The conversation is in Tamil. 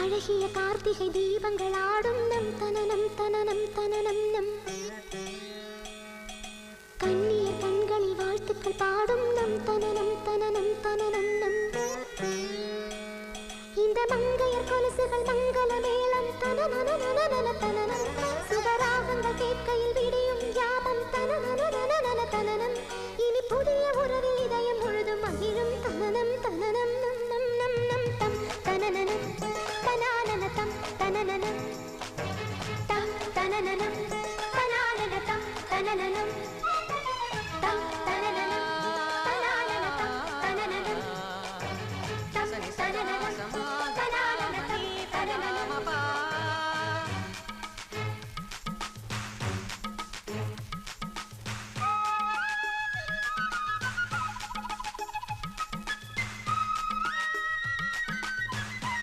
அழகிய கார்த்திகை தீபங்கள் ஆடும் நம் தனனம் தனனம் தனனம் நம் கண்ணிய கண்களில் வாழ்த்துக்கள் பாடும் நம் தனனம் தனனம் தனனம் நம் இந்த மங்கையர் கொலுசுகள் மங்கள மேளம் தனனனனனன தனனம் சுகராகங்கள் கேட்கையில் விடியும் யாமம் தனனனனனன தனனம் இனி புதிய உறவில் இதயம் முழுதும் மகிழும்